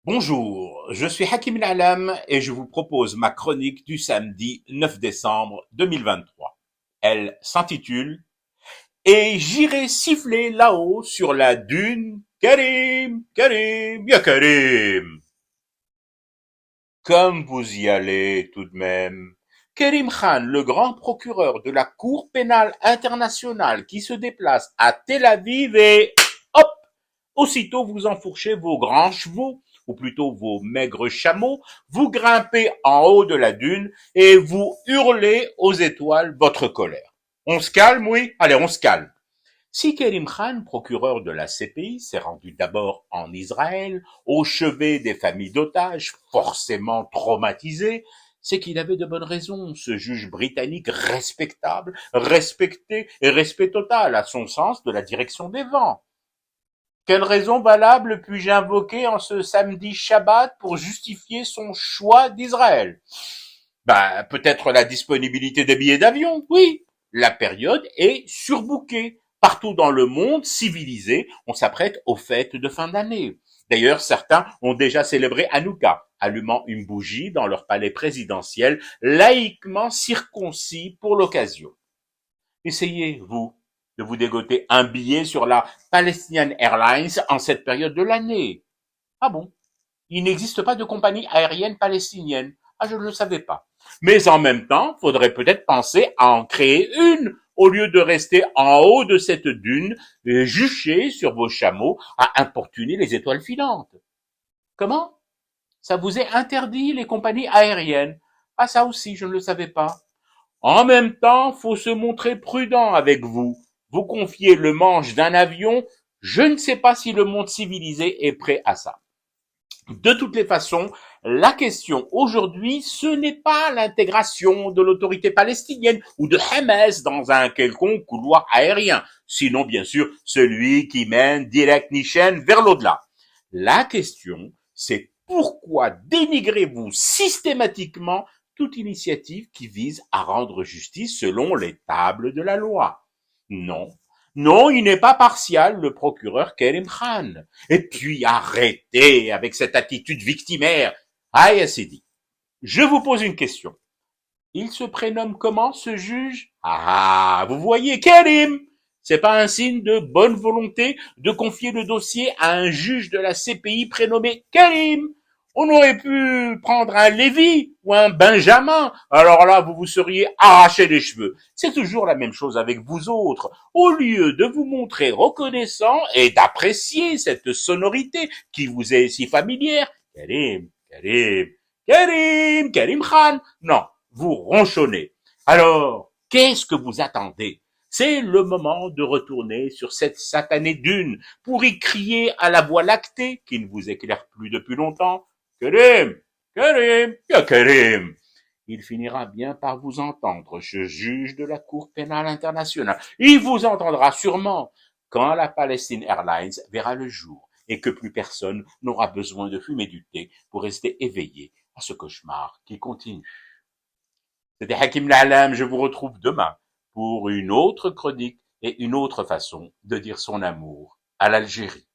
Bonjour, je suis Hakim Al-Alam et je vous propose ma chronique du samedi 9 décembre 2023. Elle s'intitule « Et j'irai siffler là-haut sur la dune, Karim, Karim, ya Karim ». Comme vous y allez tout de même. Karim Khan, le grand procureur de la Cour pénale internationale qui se déplace à Tel Aviv et hop, aussitôt vous enfourchez vos grands chevaux, ou plutôt vos maigres chameaux, vous grimpez en haut de la dune et vous hurlez aux étoiles votre colère. On se calme, oui? Allez, on se calme. Si Karim Khan, procureur de la CPI, s'est rendu d'abord en Israël, au chevet des familles d'otages, forcément traumatisées, c'est qu'il avait de bonnes raisons. Ce juge britannique respectable, respecté et respect total à son sens de la direction des vents. Quelle raison valable puis-je invoquer en ce samedi Shabbat pour justifier son choix d'Israël? Peut-être la disponibilité des billets d'avion, oui. La période est surbookée. Partout dans le monde civilisé, on s'apprête aux fêtes de fin d'année. D'ailleurs, certains ont déjà célébré Hanouka, allumant une bougie dans leur palais présidentiel, laïquement circoncis pour l'occasion. Essayez, vous, de vous dégoter un billet sur la Palestinian Airlines en cette période de l'année. Ah bon? Il n'existe pas de compagnie aérienne palestinienne. Ah, je ne le savais pas. Mais en même temps, faudrait peut-être penser à en créer une, au lieu de rester en haut de cette dune, juchés sur vos chameaux, à importuner les étoiles filantes. Comment? Ça vous est interdit, les compagnies aériennes? Ah, ça aussi, je ne le savais pas. En même temps, faut se montrer prudent avec vous. Vous confiez le manche d'un avion, je ne sais pas si le monde civilisé est prêt à ça. De toutes les façons, la question aujourd'hui, ce n'est pas l'intégration de l'autorité palestinienne ou de Hamas dans un quelconque couloir aérien, sinon bien sûr celui qui mène direct Nishen vers l'au-delà. La question, c'est pourquoi dénigrez-vous systématiquement toute initiative qui vise à rendre justice selon les tables de la loi? Non, non, il n'est pas partial, le procureur Karim Khan. Et puis arrêtez avec cette attitude victimaire. Aïe, Sidi. Je vous pose une question. Il se prénomme comment, ce juge? Ah, vous voyez, Karim. C'est pas un signe de bonne volonté de confier le dossier à un juge de la CPI prénommé Karim. On aurait pu prendre un Lévi ou un Benjamin. Alors là, vous vous seriez arraché les cheveux. C'est toujours la même chose avec vous autres. Au lieu de vous montrer reconnaissant et d'apprécier cette sonorité qui vous est si familière, Karim, Karim, Karim, Karim Khan. Non, vous ronchonnez. Alors, qu'est-ce que vous attendez? C'est le moment de retourner sur cette satanée dune pour y crier à la voix lactée qui ne vous éclaire plus depuis longtemps. Karim, Karim, ya Karim. Il finira bien par vous entendre, ce juge de la Cour pénale internationale. Il vous entendra sûrement quand la Palestine Airlines verra le jour et que plus personne n'aura besoin de fumer du thé pour rester éveillé à ce cauchemar qui continue. C'était Hakim Al-Alam, je vous retrouve demain pour une autre chronique et une autre façon de dire son amour à l'Algérie.